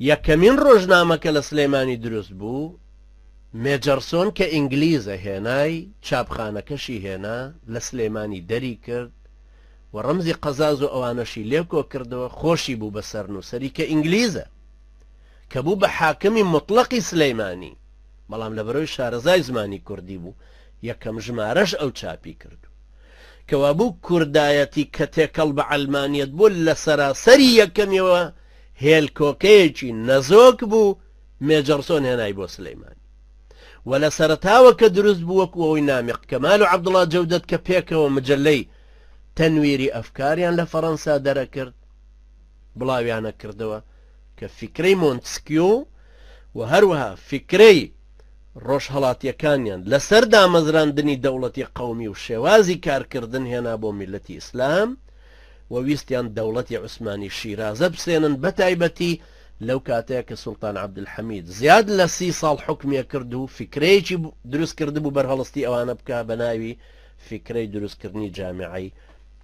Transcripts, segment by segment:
یەکەمین ڕۆژنامەکە لە سلێمانی دروست بوو، مێجەرسۆن کە ئینگلیزە هێنای چاپخانەکەشی هێنا لە سلێمانی دەری کرد و ڕەمزی قەزاز و ئەوانەشی لێکۆ کردەوە، خۆشی بوو بە سەرنووسەری کە ئینگلیزە کە بوو بە حاکمی مطلقی سلەیمانی، بەڵام لە بەرەوەی شارەزای زمانی کوردی بوو یەکەم ژمارەش ئەو چاپی کردو کەوا بوو کوردایەتی کە تێکەڵ بە ئەلمانیەت بوو لە سەراسەری یەکەمیەوە هێلکۆکەیەکی نەزۆک بوو مێجەرسۆن هێنای بۆ سلەیمانی و لە سەرەتاوە کە دروست بوو وەکو ئەوەی نامی کەمال و عەبدوڵڵا جەودەت کە پێکەوە مجللەی تەنویری ئەفکاریان لە فەڕەنسا دەرەکرد بڵاویانە کردەوە کە فیکرەی مۆنتسکیۆ و هەروەها فیکرەی ڕۆژهەڵاتیەکانیان لەسەر دامەزراندنی دەوڵەتی قەومی و شێوازی کارکردن هێنا بۆ میلەتی ئیسلام و ویستیان دەوڵەتی عوسمانی شیرازە بسێنن بە تایبەتی لەو کاتەیە کە سوڵتان عەبدولحەمید زیاد لە 30 ساڵ حکومێ کرد و فیکرەیەکی دروست کرد بوو بەرهەڵستی ئەوانە بکە بە ناوی فیکرەی دروستکردنی جامعەی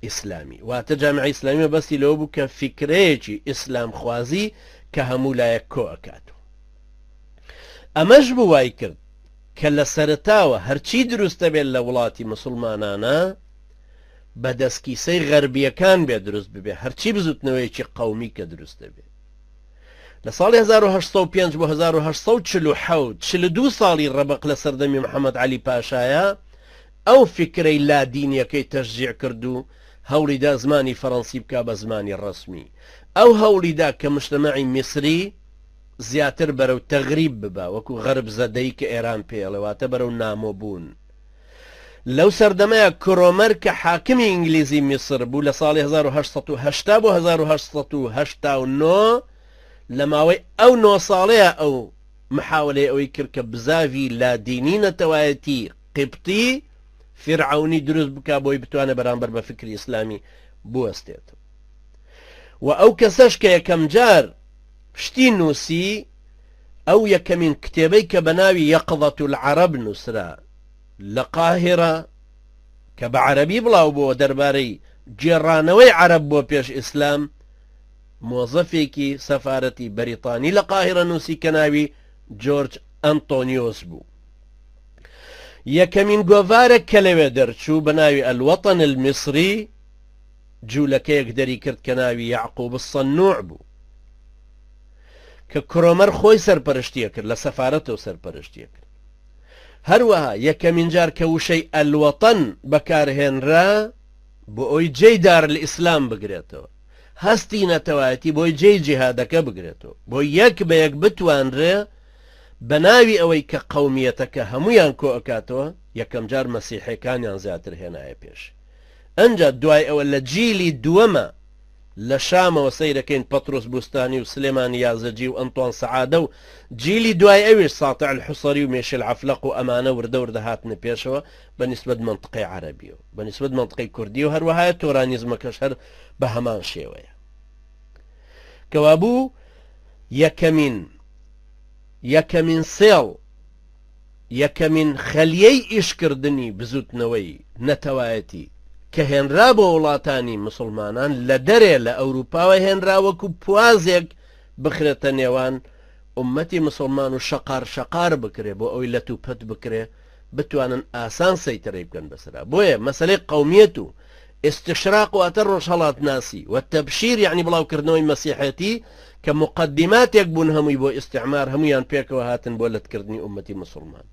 ئیسلامی. واتە جامعەی ئیسلامی بەستی لەوە بوو کە فیکرەیەکی ئیسلام خوازی کە هەموو لایەک کۆ ئەکاتەوە. ئەمەش بوو وای کرد کە لە سەرەتاوە هەرچی دروستە بێت لە وڵاتی مسلمانانە بە دەستکیسەی غەربیەکان بێ دروست ببێ، هەرچی بزوتنەوەیکی قەومی کە دروستە بێ. لە ساڵی 1805 بۆ 1847 42 ساڵی ڕەبق لە سەردەمی محەممەد عەلی پاشایە ئەو فکرەی لادینیەکەی تەشجیع کرد و هەوڵیدا زمانی فەڕەنسی بکا بە زمانی ڕەسمی، ئەو هەوڵیدا کە مجتەمەعی میسری زیاتر بەرەو تەغریب ببا وەکو غەرب زەدەی کە ئێران پێڵێواتە بەرەو نامۆبوون. لەو سەردەمەیە کرۆمەر کە حاکمی ئینگلیزی میسر بوو لە ساڵی 1880 بۆ 1889 لە ماوەی ئەو 9 ساڵەیە ئەو محاولەی ئەوەی کرد کە بزاوی لادینی نەتەوایەتی قبطی فرعونی دروست بکا بۆی بتوانە بەرامبەر بە فکری ئیسلامی بوەستێت. و ئەو کەسەش کە یەکەم جار پشتی نووسی ئەو یەکەمین کتێبەی کە بە ناوی یەقظەة العەرەب نووسرا لە قاهرە کە بە عەرەبی بڵاو بۆ دەربارەی جێڕانەوەی عەرەب بۆ پێش ئیسلام، مۆزەفێکی سەفارەتی بەریتانی لە قاهرە نووسی کە ناوی جۆرج ئەنتۆنیۆس بوو. یەکەمین گۆڤارێک کە لەوێ دەرچوو بە ناوی ئەلوەتەن المصری جوولەکەیەک دەری کرد کە ناوی یعقوب الصەنوع بوو کە کرۆمەر خۆی سەرپەرشتیە کرد لە سەفارەتەوە سەرپەرشتیە کرد. هەروەها یەکەمین جار کە وشەی ئەلوەتەن بەکارهێنرا بۆ ئەوی جێی دار لە ئیسلام بگرێتەوە، هەستی نەتەوایەتی بۆی جێی جیهادەکە بگرێتەوە، بۆ یەک بە یەک بتوانرێ بە ناوی ئەوەی کە قەومیەتەکە هەمویان کۆ ئەکاتەوە یەکەم جار مەسیحەکانیان زیاتر هێنایە پێش. ئەنجا دوای ئەوە لە جیلی دووەمە لە شامەوە سەیرەکەین پەترۆس بوستانی و سلێمانی یازەجی و ئەنتوان سەعادە و جیلی دوای ئەویش ساتع الحوسەری و مێشل عەفلەق و ئەمانە وردە وردە هاتنە پێشەوە بە نیسبەت منطقەی عەرەبی و بە نیسبەت منطقەی کوردی و هەروەهایە تۆرانیزمەکەش هەر بە هەمان شێوەیە کەوا بوو یەکەمین سێڵ یەکەمین خەلیەی ئیشکردنی بزوتنەوەی نەتەوایەتی کە هێنرا بۆ وڵاتانی مسلمانان لە دەرێ لە ئەوروپاوە هێنرا وەکو پوازێک بخرێتە نێوان ئومەتی مسلمان و شەقار بکرێ بۆ ئەوی لە توپەت بکرێ بتوانن ئاسان سەیتەرەی بکەن بەسەرا. بۆیە مەسەلەی قەومیەت و استشراق واتە ڕۆژهەڵات ناسی و تەبشیر یعنی بڵاوکردنەوەی مەسیحەتی کە مقدماتێک بوون هەمووی بۆ ئیستیعمار هەمویان پێکەوە هاتن بۆ لەتکردنی ئومەتی مسلمان.